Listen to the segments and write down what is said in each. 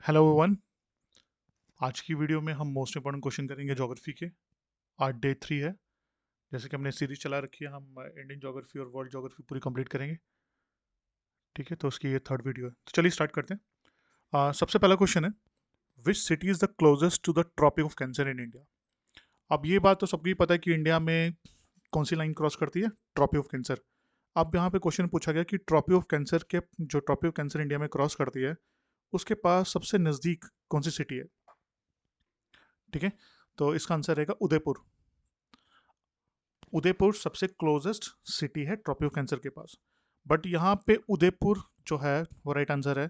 Hello everyone. आज की video में हम मोस्ट इंपॉर्टेंट क्वेश्चन करेंगे ज्योग्राफी के। आज डे 3 है। जैसे कि हमने सीरीज चला रखी है, हम इंडियन ज्योग्राफी और वर्ल्ड ज्योग्राफी पूरी कंप्लीट करेंगे। ठीक है, तो उसकी ये थर्ड वीडियो है, तो चलिए स्टार्ट करते हैं। सबसे पहला क्वेश्चन है, which city is the closest to the tropic of cancer in India. अब ये बात तो सबको ही पता है कि इंडिया में कौन सी लाइन क्रॉस करती है, ट्रॉपिक ऑफ कैंसर। अब यहाँ पे क्वेश्चन पूछा गया कि ट्रॉपिक ऑफ कैंसर के जो ट्रॉपिक ऑफ कैंसर इंडिया में क्रॉस करती है, उसके पास सबसे नज़दीक कौन सी सिटी है। ठीक है, तो इसका आंसर रहेगा उदयपुर। उदयपुर सबसे क्लोजेस्ट सिटी है ट्रॉपिक कैंसर के पास। बट यहाँ पे उदयपुर जो है वो राइट आंसर है।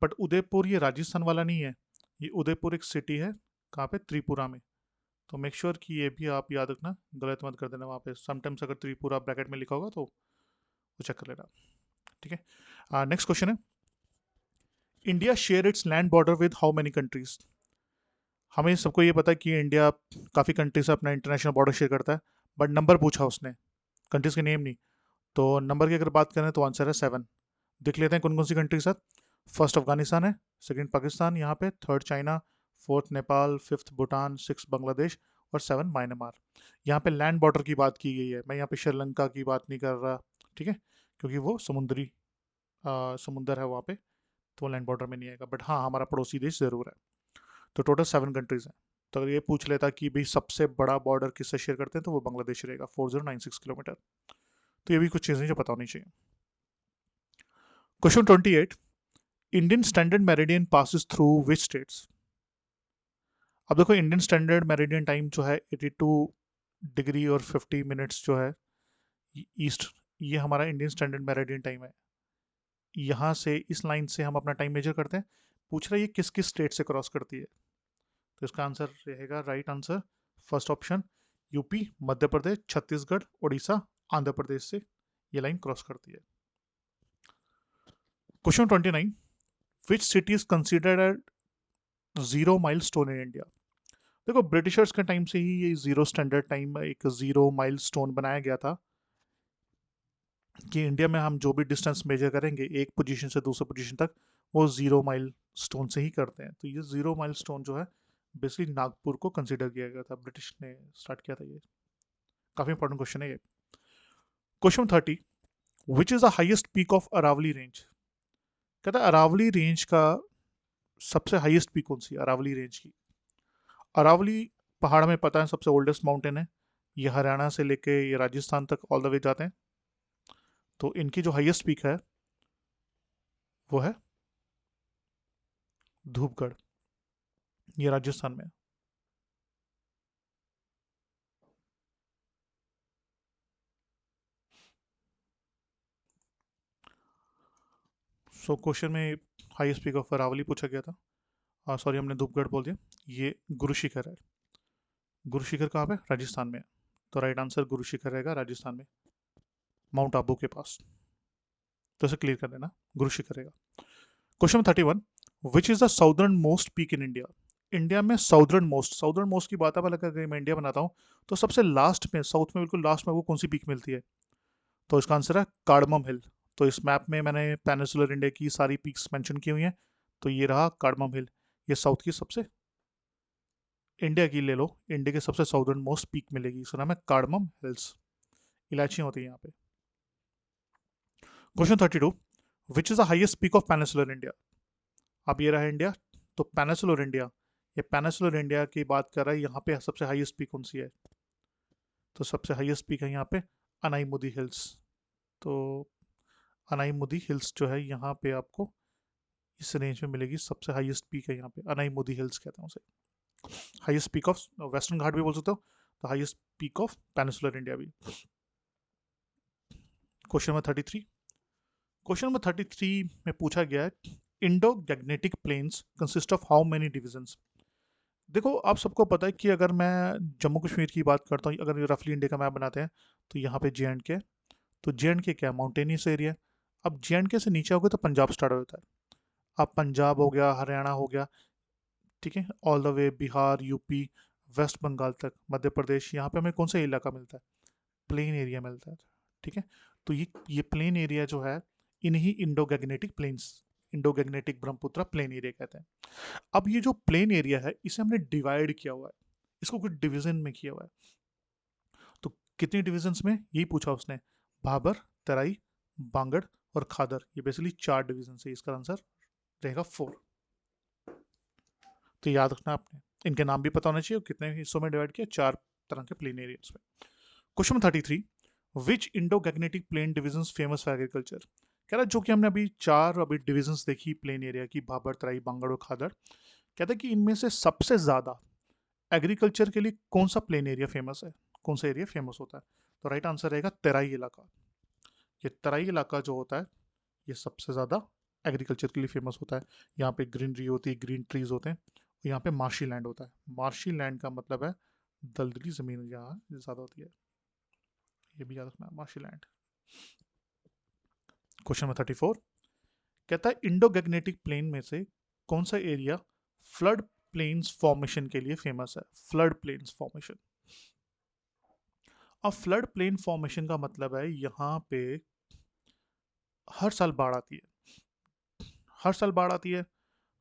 बट उदयपुर ये राजस्थान वाला नहीं है। ये उदयपुर एक सिटी है, कहाँ पे, त्रिपुरा में। तो मेक श्योर कि ये भी आप याद रखना, गलत मत कर देना वहाँ पे। समटाइम्स अगर त्रिपुरा ब्रैकेट में लिखा होगा तो वो चेक कर लेना। ठीक है, नेक्स्ट क्वेश्चन है, India share its land border with how many countries. हमें सबको ये पता है कि इंडिया काफ़ी कंट्री से अपना इंटरनेशनल बॉर्डर शेयर करता है। बट नंबर पूछा उसने, कंट्रीज के नेम नहीं। तो नंबर की अगर बात करें तो आंसर है 7। देख लेते हैं कौन कौन सी कंट्री के साथ। फर्स्ट अफगानिस्तान है, सेकंड पाकिस्तान यहाँ पे, third China, fourth Nepal, fifth Bhutan, six Bangladesh और सेवन म्यांमार। यहाँ पे लैंड बॉर्डर की बात की गई है, मैं यहाँ पे श्रीलंका की बात नहीं कर रहा। ठीक है, क्योंकि वो समुद्री समुंदर है वहाँ पे, तो वो लैंड बॉर्डर में नहीं आएगा। बट हाँ, हमारा पड़ोसी देश ज़रूर है। तो टोटल 7 कंट्रीज हैं। तो अगर ये पूछ लेता कि भाई सबसे बड़ा बॉर्डर किससे शेयर करते हैं, तो वो बांग्लादेश रहेगा, 4096 किलोमीटर। तो ये भी कुछ चीज़ें जो पता होनी चाहिए। Question 28, Indian standard meridian passes through which states. अब देखो, इंडियन स्टैंडर्ड मेरिडियन टाइम जो है 82 डिग्री और 50 मिनट्स जो है ईस्ट, ये हमारा इंडियन स्टैंडर्ड मेरिडियन टाइम है। यहाँ से इस लाइन से हम अपना टाइम मेजर करते हैं। पूछ रहा है ये किस किस स्टेट से क्रॉस करती है। तो इसका आंसर रहेगा, right answer, first option, UP, Madhya Pradesh, Chhattisgarh, Orissa, Andhra Pradesh से ये लाइन क्रॉस करती है। Question 29, which city is considered zero mile stone in India. देखो, ब्रिटिशर्स के टाइम से ही ये जीरो स्टैंडर्ड टाइम, एक जीरो माइल स्टोन बनाया गया था कि इंडिया में हम जो भी डिस्टेंस मेजर करेंगे एक पोजीशन से दूसरे पोजीशन तक, वो जीरो माइल स्टोन से ही करते हैं। तो ये जीरो माइल स्टोन जो है बेसिकली नागपुर को कंसिडर किया गया था, ब्रिटिश ने स्टार्ट किया था ये। काफी इंपॉर्टेंट क्वेश्चन है ये। Question 30, which is the highest peak of Aravalli range. कहता है अरावली रेंज का सबसे हाईएस्ट पीक कौन सी है अरावली रेंज की। अरावली पहाड़ में पता है सबसे ओल्डेस्ट माउंटेन है। ये हरियाणा से लेके ये राजस्थान तक ऑल द वे जाते हैं। तो इनकी जो हाईएस्ट पीक है वो है धूपगढ़, ये राजस्थान में है। सो क्वेश्चन में हाईएस्ट पीक ऑफ अरावली पूछा गया था। सॉरी, हमने धूपगढ़ बोल दिया। ये गुरु शिखर है। गुरु शिखर कहाँ पे, राजस्थान में है। तो राइट आंसर गुरु शिखर रहेगा, राजस्थान में, माउंट आबू के पास। तो इसे क्लियर कर देना, गुरु शिखर रहेगा। Question 31, which is the southern most peak in India. India में साउदर्न मोस्ट की बात अब अलग, अगर मैं इंडिया बनाता हूँ तो सबसे लास्ट में, साउथ में बिल्कुल लास्ट में वो कौन सी पीक मिलती है। तो इसका आंसर है कार्डमम हिल। तो इस मैप में मैंने पेनिसुलर इंडिया की सारी पीक्स मेंशन की हुई हैं। तो ये रहा कार्डमम हिल, ये साउथ की सबसे, इंडिया की ले लो, इंडिया के सबसे साउदर्न मोस्ट पीक मिलेगी, इसका नाम है कार्डमम हिल्स। इलायची होती है यहाँ पे। Question 32, which is the highest peak of peninsular India. अब ये रहा इंडिया, तो पेनिसुलर इंडिया, ये पेनिसुलर इंडिया की बात कर रहा है, यहाँ पे सबसे हाईएस्ट पीक कौन सी है। तो सबसे हाईएस्ट पीक है यहाँ पे अनाईमुदी हिल्स। तो अनाईमुदी हिल्स जो है यहाँ पे आपको इस रेंज में मिलेगी, सबसे हाईएस्ट पीक है यहाँ पे, अनाईमुदी हिल्स कहते हैं उसे। Highest peak of Western Ghat भी बोल सकते हो, तो highest peak of peninsular India भी। क्वेश्चन नंबर 33, क्वेश्चन नंबर 33 में पूछा गया है, Indo Gangetic plains consist of how many divisions. देखो, आप सबको पता है कि अगर मैं जम्मू कश्मीर की बात करता हूँ, अगर रफली इंडिया का मैप बनाते हैं, तो यहाँ पे JNK। तो JNK क्या, माउंटेनियस एरिया। अब JNK से नीचे हो गए तो पंजाब स्टार्ट हो जाता है। अब पंजाब हो गया, हरियाणा हो गया, ठीक है, all the way Bihar, UP, West Bengal तक, मध्य प्रदेश, यहाँ पे हमें कौन सा इलाका मिलता है, प्लेन एरिया मिलता है। ठीक है, तो ये प्लेन एरिया जो है, इन्हीं Indo Gangetic plains Indo Gangetic Brahmaputra plain area कहते हैं। अब ये जो प्लेन एरिया है इसे हमने डिवाइड किया हुआ है, इसको कुछ डिवीजन में किया हुआ है। तो कितने डिविजन्स में, यही पूछा उसने। भाबर, तराई, बांगड़ और खादर, ये बेसिकली 4 डिवीजन है। इसका आंसर रहेगा 4। तो याद रखना आपने, इनके नाम भी पता होना चाहिए, कितने हिस्सों में डिवाइड किया, 4 तरह के प्लेन एरियाज में। Question 33, which Indo Gangetic plain division famous for agriculture. कह रहा है जो कि हमने अभी 4 अभी डिविजन्स देखी प्लेन एरिया की, भाबर, तराई, बांगड़ और खादर, कहता है कि इनमें से सबसे ज्यादा एग्रीकल्चर के लिए कौन सा प्लेन एरिया फेमस है, कौन सा एरिया फेमस होता है। तो राइट आंसर रहेगा तराई इलाका। ये तराई इलाका जो होता है ये सबसे ज़्यादा एग्रीकल्चर के लिए फेमस होता है। यहाँ पे ग्रीनरी होती है, ग्रीन ट्रीज होते हैं। यहाँ पे मार्शी लैंड होता है। मार्शी लैंड का मतलब है दलदली ज़मीन यहाँ ज़्यादा होती है, ये भी याद रखना, मार्शी लैंड। क्वेश्चन नंबर 34 कहता है इंडो गैग्नेटिक प्लेन में से कौन सा एरिया फ्लड प्लेन्स फॉर्मेशन के लिए फेमस है। Flood plains formation. अब फ्लड प्लेन फॉर्मेशन का मतलब है यहाँ पे हर साल बाढ़ आती है, हर साल बाढ़ आती है,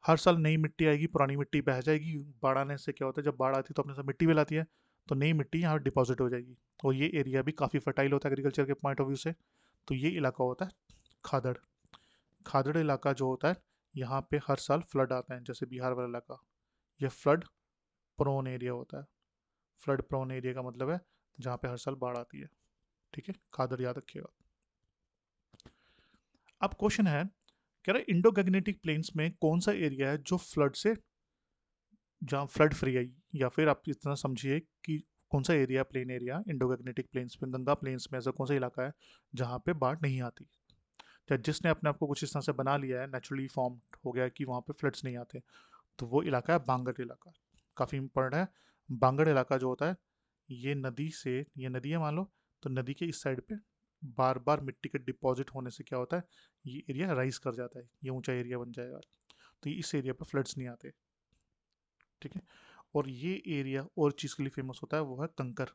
हर साल नई मिट्टी आएगी, पुरानी मिट्टी बह जाएगी। बाढ़ आने से क्या होता है, जब बाढ़ आती है तो अपने साथ मिट्टी भी लाती है, तो नई मिट्टी यहाँ डिपॉजिट हो जाएगी। और ये एरिया भी काफ़ी फर्टाइल होता है एग्रीकल्चर के पॉइंट ऑफ व्यू से। तो ये इलाका होता है खादड़। खादड़ इलाका जो होता है यहाँ पे हर साल फ्लड आता है, जैसे बिहार वाला इलाका, ये फ्लड प्रोन एरिया होता है। फ्लड प्रोन एरिया का मतलब है जहाँ पे हर साल बाढ़ आती है। ठीक है, खादड़ याद रखिएगा। अब क्वेश्चन है, कह रहा है इंडो गैग्नेटिक प्लेन्स में कौन सा एरिया है जो फ्लड से, जहाँ फ्लड फ्री है, या फिर आप इतना समझिए कि कौन सा area, plain area Indo Gangetic plains में, गंगा प्लेन्स में ऐसा कौन सा इलाका है जहाँ पे बाढ़ नहीं आती, या जिसने अपने आप को कुछ इस तरह से बना लिया है, नेचुरली फॉर्म हो गया है कि वहाँ पे फ्लड्स नहीं आते। तो वो इलाका है बांगड़ इलाका। काफ़ी इंपॉर्टेंट है। बांगड़ इलाका जो होता है ये नदी से, ये नदी है मान लो, तो नदी के इस साइड पे बार बार मिट्टी के डिपॉजिट होने से क्या होता है, ये एरिया राइज कर जाता है, ये ऊंचा एरिया बन जाएगा। तो इस एरिया पर फ्लड्स नहीं आते। ठीक है। और ये एरिया और चीज़ के लिए फेमस होता है, वो है कंकर।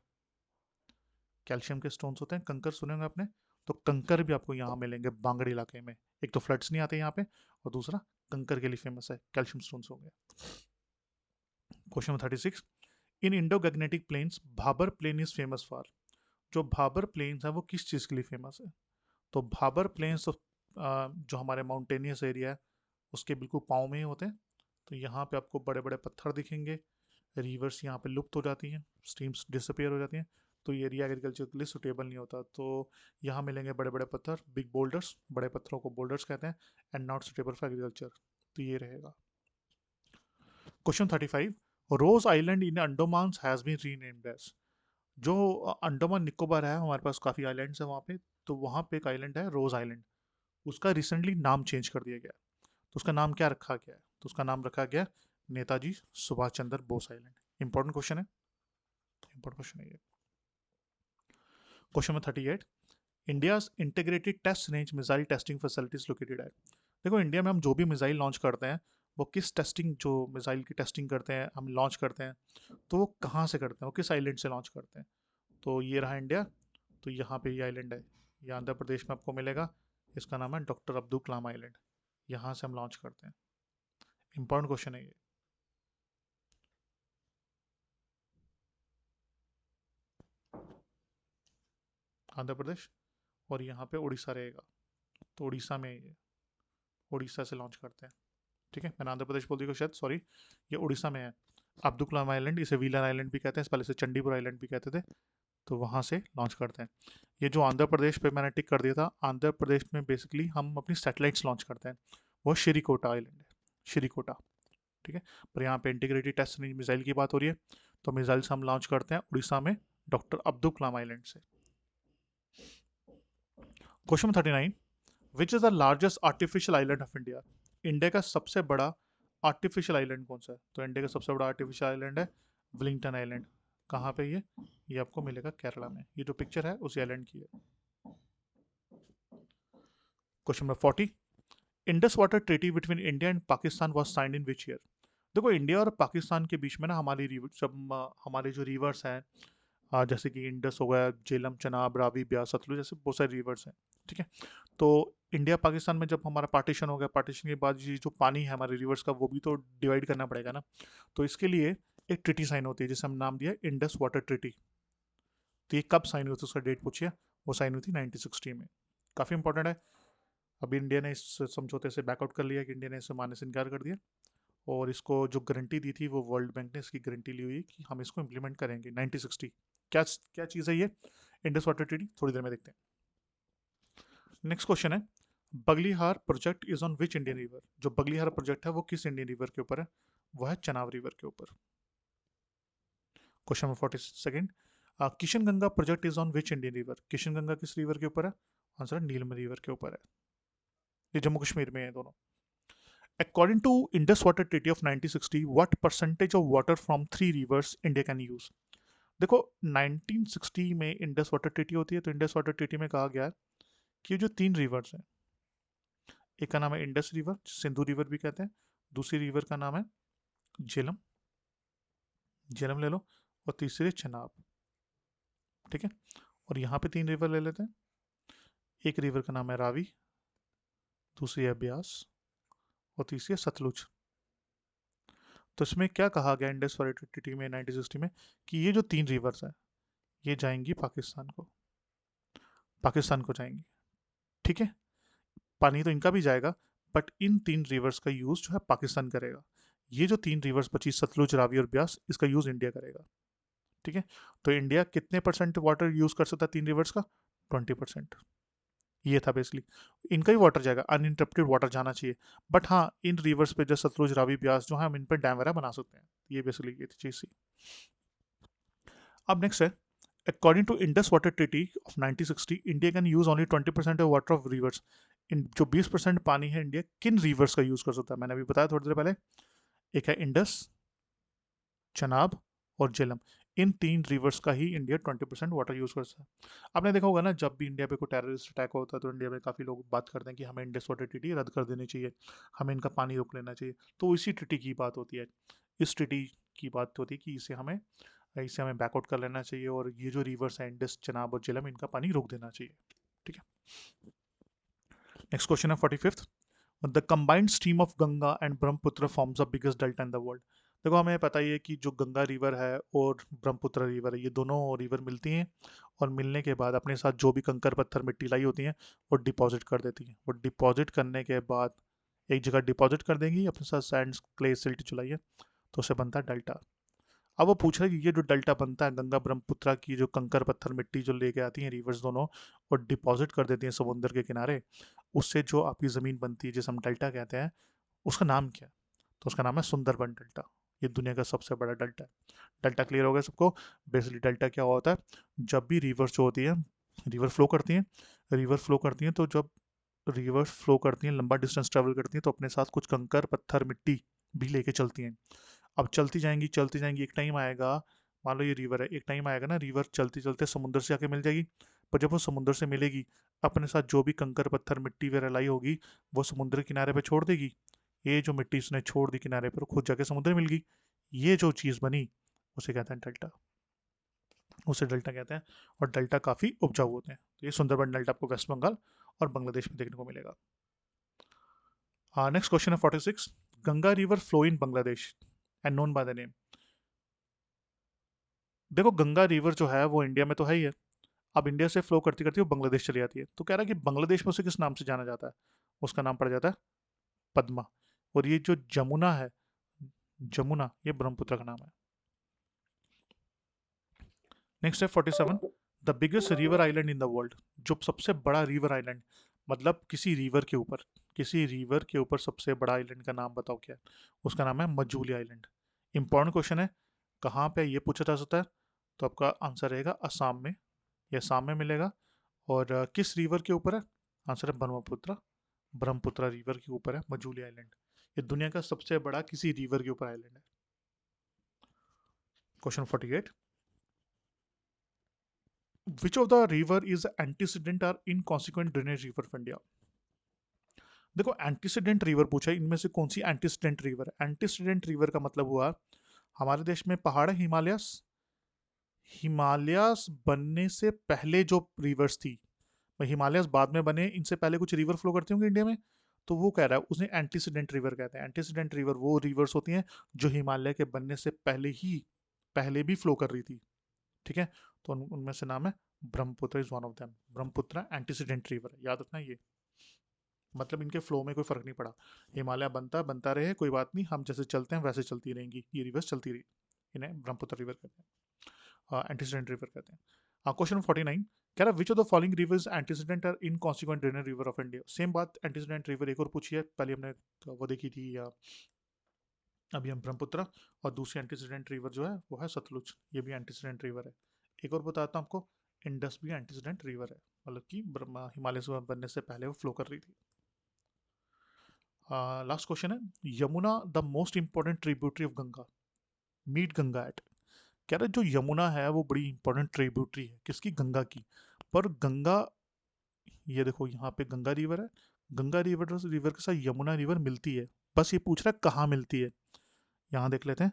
कैल्शियम के स्टोन्स होते हैं, कंकर सुने होंगे आपने। तो कंकर भी आपको यहाँ मिलेंगे बांगड़ इलाके में। एक तो फ्लड्स नहीं आते यहाँ पे, और दूसरा कंकर के लिए फेमस है, कैल्शियम स्टोन्स हो गए। Question 36, in Indo Gangetic plains Bhabar plain is famous for. जो भाबर प्लेन्स है वो किस चीज़ के लिए फेमस है। तो भाबर प्लेन्स जो हमारे माउंटेनियस एरिया है उसके बिल्कुल पाँव में ही होते हैं। तो यहाँ पे आपको बड़े बड़े पत्थर दिखेंगे, रिवर्स यहाँ पे लुप्त हो जाती हैं, स्ट्रीम्स डिसअपियर हो जाती हैं। तो ये एरिया एग्रीकल्चर के लिए सुटेबल नहीं होता। तो यहाँ मिलेंगे बड़े बड़े पत्थर, बिग बोल्डर्स, बड़े पत्थरों को बोल्डर्स कहते हैं, and not suitable for agriculture. तो ये रहेगा। Question 35, Rose Island in Andaman has been renamed as. जो अंडोमान निकोबार है, हमारे पास काफ़ी आइलैंड्स हैं वहाँ पे, तो वहाँ पे एक आइलैंड है रोज आइलैंड, उसका रिसेंटली नाम चेंज कर दिया गया। तो उसका नाम क्या रखा गया है, तो उसका नाम रखा गया Netaji Subhash Chandra Bose island. Important question है, इंपॉर्टेंट क्वेश्चन है ये। Question number 38, India integrated test range missile testing facilities located है। देखो इंडिया में हम जो भी मिसाइल लॉन्च करते हैं, वो किस टेस्टिंग, जो मिसाइल की टेस्टिंग करते हैं, हम लॉन्च करते हैं, तो वो कहाँ से करते हैं, वो किस आइलैंड से लॉन्च करते हैं। तो ये रहा इंडिया। तो यहाँ पे ये आइलैंड है, ये आंध्र प्रदेश में आपको मिलेगा। इसका नाम है डॉक्टर अब्दुल कलाम आइलैंड। यहाँ से हम लॉन्च करते हैं। इंपॉर्टेंट क्वेश्चन है ये। आंध्र प्रदेश, और यहाँ पे उड़ीसा रहेगा। तो उड़ीसा में ये, उड़ीसा से लॉन्च करते हैं। ठीक है, मैंने आंध्र प्रदेश बोल दिया शायद, सॉरी। ये उड़ीसा में है। अब्दुल कलाम आइलैंड, इसे व्हीलर आइलैंड भी कहते हैं, पहले से चंडीपुर आइलैंड भी कहते थे। तो वहाँ से लॉन्च करते हैं। ये जो आंध्र प्रदेश पे मैंने टिक कर दिया था, आंध्र प्रदेश में बेसिकली हम अपनी सैटेलाइट्स लॉन्च करते हैं, वो श्रीकोटा आइलैंड है, श्रीकोटा। ठीक है। पर यहाँ पे इंटीग्रेटेड टेस्ट रेंज मिसाइल की बात हो रही है, तो मिसाइल्स हम लॉन्च करते हैं उड़ीसा में डॉक्टर अब्दुल कलाम आइलैंड से। Question 39, which is the largest artificial island of India. India का सबसे बड़ा आर्टिफिशियल आइलैंड कौन सा है। तो इंडिया का सबसे बड़ा आर्टिफिशियल आइलैंड है विलिंगटन आइलैंड। कहाँ पे ये आपको मिलेगा केरला में। ये जो पिक्चर है उसी आइलैंड की है। Question number 40, Indus water treaty between India and Pakistan was signed in which year. देखो इंडिया और पाकिस्तान के बीच में ना हमारी जब हमारे जो रिवर्स हैं, जैसे कि इंडस हो गया, झेलम, चनाब, रावी, ब्यास, सतलुज, जैसे बहुत सारे रिवर्स हैं। ठीक है। तो इंडिया पाकिस्तान में जब हमारा पार्टीशन हो गया, पार्टीशन के बाद ये जो पानी है हमारे रिवर्स का वो भी तो डिवाइड करना पड़ेगा ना। तो इसके लिए एक ट्रिटी साइन होती है जिसे हम नाम दिया इंडस वाटर ट्रिटी। तो ये कब साइन हुई थी उसका डेट पूछिए, वो साइन हुई थी 1960 में। काफ़ी इंपॉर्टेंट है। अभी इंडिया ने इस समझौते से बैकआउट कर लिया कि इंडिया ने इसे मानने से इनकार कर दिया, और इसको जो गारंटी दी थी वो वर्ल्ड बैंक ने इसकी गारंटी ली हुई है कि हम इसको इम्प्लीमेंट करेंगे 1960। क्या क्या चीज़ है ये इंडस वाटर ट्रीटी, थोड़ी देर में देखते हैं। नेक्स्ट क्वेश्चन है, Baglihar project is on which Indian river. जो बगलीहार प्रोजेक्ट है वो किस इंडियन रिवर के ऊपर है, वो है चनाब रिवर के ऊपर। Question number 42, Kishan Ganga project is on which Indian river. Kishan Ganga किस रिवर के ऊपर है, आंसर है नीलम रिवर के ऊपर है। ये जम्मू कश्मीर में है दोनों। According to Indus Water Treaty of 1960, what percentage of water from three rivers India can use? देखो 1960 में इंडस वाटर ट्रीटी होती है, तो इंडस वाटर ट्रीटी में कहा गया है कि जो तीन रिवर्स हैं, एक का नाम है इंडस रिवर, सिंधु रिवर भी कहते हैं, दूसरी रिवर का नाम है झेलम, झेलम ले लो, और तीसरी चनाब। ठीक है, और यहाँ पे तीन रिवर ले लेते हैं। एक रिवर का नाम है रावी, दूसरी है ब्यास, और तीसरी है सतलुज। तो इसमें क्या कहा गया इंडस वाटर ट्रीटी में 1960 में, कि ये जो तीन रिवर्स हैं ये जाएंगी पाकिस्तान को, पाकिस्तान को जाएंगी। ठीक है, पानी तो इनका भी जाएगा, बट इन तीन रिवर्स का यूज जो है पाकिस्तान करेगा। ये जो तीन रिवर्स बची सतलुज, रावी और ब्यास, इसका यूज इंडिया करेगा। ठीक है, तो इंडिया कितने परसेंट वाटर यूज कर सकता है तीन रिवर्स का, 20%। ये था बेसिकली, इनका ही वाटर जाएगा, अनइंटरप्टेड वाटर जाना चाहिए। बट हाँ, इन रिवर्स पे जो सतलुज, रावी, ब्यास जो है हम इन पर डैम वगैरह बना सकते हैं। ये बेसिकली ये चीज थी। अब नेक्स्ट है, according to Indus water treaty of 1960, India can use only 20% of water of rivers. इन जो 20% पानी है इंडिया किन रिवर्स का यूज कर सकता है, मैंने अभी बताया थोड़ी देर पहले। एक है इंडस, चनाब और झेलम। इन तीन रिवर्स का ही इंडिया 20% वाटर यूज करता है। आपने देखा होगा ना, जब भी इंडिया पे कोई टेररिस्ट अटैक होता है तो इंडिया में काफ़ी लोग बात करते हैं कि हमें इंडस वाटर ट्रीटी रद्द कर देनी चाहिए, हमें इनका पानी रोक लेना चाहिए। तो इसी ट्रीटी की बात होती है, इस ट्रीटी की बात होती है कि इसे हमें बैकआउट कर लेना चाहिए, और ये जो रिवर्स है इंडस, चनाब और झेलम, इनका पानी रोक देना चाहिए। ठीक है, नेक्स्ट क्वेश्चन है 45th, the combined stream of Ganga and Brahmaputra forms the biggest delta in the world. देखो हमें पता ही है कि जो गंगा रिवर है और ब्रह्मपुत्र रिवर है, ये दोनों रिवर मिलती हैं, और मिलने के बाद अपने साथ जो भी कंकर पत्थर मिट्टी लाई होती हैं वो डिपॉजिट कर देती हैं। वो डिपॉजिट करने के बाद एक जगह डिपॉजिट कर देंगी, अपने साथ सैंड, क्ले, सिल्ट चलाइए, तो उसे बनता है डेल्टा। अब वो पूछ रहा है कि ये जो डेल्टा बनता है गंगा ब्रह्मपुत्र की, जो कंकर पत्थर मिट्टी जो लेके आती हैं रिवर्स दोनों और डिपॉजिट कर देती हैं समुद्र के किनारे, उससे जो आपकी ज़मीन बनती है जिसे हम डेल्टा कहते हैं, उसका नाम क्या है? तो उसका नाम है सुंदरबन डेल्टा। ये दुनिया का सबसे बड़ा डेल्टा है। डेल्टा क्लियर हो गया सबको। बेसिकली डेल्टा क्या होता है, जब भी रिवर्स जो होती है, रिवर फ्लो करती हैं, रिवर फ्लो करती हैं, तो जब रिवर फ्लो करती हैं, लंबा डिस्टेंस ट्रेवल करती हैं, तो अपने साथ कुछ कंकर पत्थर मिट्टी भी लेके चलती हैं। अब चलती जाएंगी, एक टाइम आएगा, मान लो ये रिवर है, एक टाइम आएगा ना, रिवर चलते चलते समुद्र से आके मिल जाएगी। पर जब वो समुद्र से मिलेगी, अपने साथ जो भी कंकर पत्थर मिट्टी वगैरह लाई होगी, वो समुद्र किनारे पे छोड़ देगी। ये जो मिट्टी उसने छोड़ दी किनारे पर, खुद जाके समुद्र में मिल गई। ये जो चीज़ बनी उसे कहते हैं डेल्टा, उसे डेल्टा कहते हैं। और डेल्टा काफ़ी उपजाऊ होते हैं। तो ये सुंदरबन डेल्टा आपको वेस्ट बंगाल और बांग्लादेश में देखने को मिलेगा। नेक्स्ट क्वेश्चन है 46, Ganga river flow in Bangladesh and known by the name. देखो गंगा रिवर जो है वो इंडिया में तो है ही है, अब इंडिया से फ्लो करती करती वो बांग्लादेश चली जाती है, तो कह रहा है कि बांग्लादेश में उसे किस नाम से जाना जाता है, उसका नाम पड़ जाता है पद्मा। और ये जो जमुना है, जमुना, ये ब्रह्मपुत्र का नाम है। नेक्स्ट है 47, the biggest river island in the world. जो सबसे बड़ा रिवर आइलैंड, मतलब किसी रिवर के ऊपर, किसी रिवर के ऊपर सबसे बड़ा आइलैंड का नाम बताओ क्या है, उसका नाम है मजूली आइलैंड। इंपॉर्टेंट क्वेश्चन है, कहाँ पे ये पूछा जा सकता है, तो आपका आंसर रहेगा असम में, ये असम में मिलेगा। और किस रिवर के ऊपर है, आंसर है ब्रह्मपुत्र, ब्रह्मपुत्र रिवर के ऊपर है मजूली आइलैंड। ये दुनिया का सबसे बड़ा किसी रिवर के ऊपर आइलैंड है। Question 48, which of the river is antecedent और inconsequent drainage river of India. देखो एंटीसीडेंट रिवर पूछा है, इनमें से कौन सी एंटीसीडेंट रिवर है। एंटीसीडेंट रिवर का मतलब हुआ, हमारे देश में पहाड़ है हिमालयस, हिमालयस बनने से पहले जो रिवर्स थी, हिमालयस बाद में बने, इनसे पहले कुछ रिवर फ्लो करते होंगे इंडिया में, तो वो कह रहा है उसने एंटीसीडेंट रिवर कहते हैं। एंटीसीडेंट रिवर वो रिवर्स होती हैं जो हिमालय के बनने से पहले भी फ्लो कर रही थी। ठीक है, तो उनमें से नाम है Brahmaputra is one of them. Brahmaputra antecedent river है, याद रखना ये। मतलब इनके फ्लो में कोई फर्क नहीं पड़ा। हिमालय बनता रहे, कोई बात नहीं, हम जैसे चलते हैं वैसे चलती रहेंगी, ये रिवर्स चलती रही। इन्हें ब्रह्मपुत्र रिवर कहते हैं, एंटीसीडेंट रिवर कहते हैं। क्वेश्चन 49 कह रहा which of the following rivers antecedent और inconsequent drainage river of India. Same बात, एंटीसीडेंट रिवर एक और पूछी है, पहले हमने वो देखी थी, या अभी हम ब्रह्मपुत्र, और दूसरी एंटीसीडेंट रिवर जो है वो है सतलुज, ये भी एंटीसीडेंट रिवर है। एक और बताता हूँ आपको, इंडस भी एंटीसीडेंट रिवर है, मतलब कि हिमालय से बनने से पहले वो फ्लो कर रही थी। लास्ट क्वेश्चन है, Yamuna the most important tributary of Ganga, meet Ganga at. कह रहे जो यमुना है वो बड़ी इंपॉर्टेंट ट्रिब्यूटरी है किसकी, गंगा की। पर गंगा, ये देखो यहाँ पे गंगा रिवर है, गंगा रिवर के साथ यमुना रिवर मिलती है, बस ये पूछ रहा है कहाँ मिलती है। यहाँ देख लेते हैं,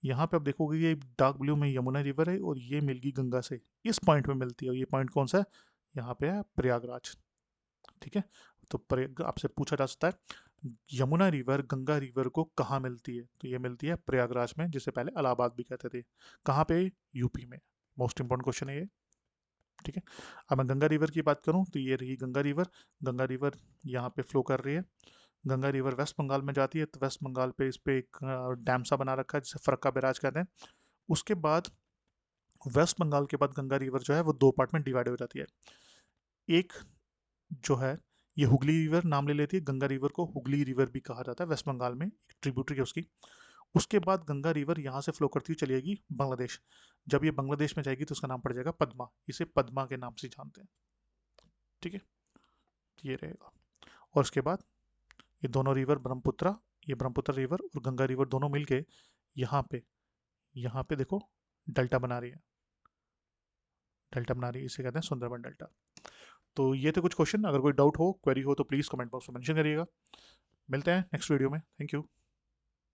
यहाँ पे आप देखोगे ये डार्क ब्लू में यमुना रिवर है और ये मिलगी गंगा से, इस पॉइंट पे मिलती है, और ये पॉइंट कौन सा है, यहाँ पे है प्रयागराज। ठीक है, तो आपसे पूछा जा सकता है यमुना रिवर गंगा रिवर को कहाँ मिलती है, तो ये मिलती है प्रयागराज में, जिसे पहले इलाहाबाद भी कहते थे। कहाँ पे, यूपी में। मोस्ट इंपॉर्टेंट क्वेश्चन है ये। ठीक है, अब मैं गंगा रिवर की बात करूँ तो ये रही गंगा रिवर। गंगा रिवर यहाँ पे फ्लो कर रही है। गंगा रिवर वेस्ट बंगाल में जाती है, तो वेस्ट बंगाल पे इस पे एक डैम सा बना रखा है जिसे फरक्का बैराज कहते हैं। उसके बाद वेस्ट बंगाल के बाद गंगा रिवर जो है वो दो पार्ट में डिवाइड हो जाती है। एक जो है ये हुगली रिवर नाम ले लेती है, गंगा रिवर को हुगली रिवर भी कहा जाता है, वेस्ट बंगाल में एक ट्रिब्यूटरी है उसकी। उसके बाद गंगा रिवर यहाँ से फ्लो करती हुई चली जाएगी बांग्लादेश। जब ये बांग्लादेश में जाएगी तो उसका नाम पड़ जाएगा पद्मा, इसे पद्मा के नाम से जानते हैं। ठीक है, ये रहेगा। और उसके बाद ये दोनों रिवर ब्रह्मपुत्र, ये ब्रह्मपुत्र रिवर और गंगा रिवर दोनों मिलके यहाँ पे देखो डेल्टा बना रही है, डेल्टा बना रही है, इसे कहते हैं सुंदरबन डेल्टा। तो ये थे कुछ क्वेश्चन, अगर कोई डाउट हो, क्वेरी हो, तो प्लीज़ कमेंट बॉक्स में मेंशन करिएगा। मिलते हैं नेक्स्ट वीडियो में, थैंक यू।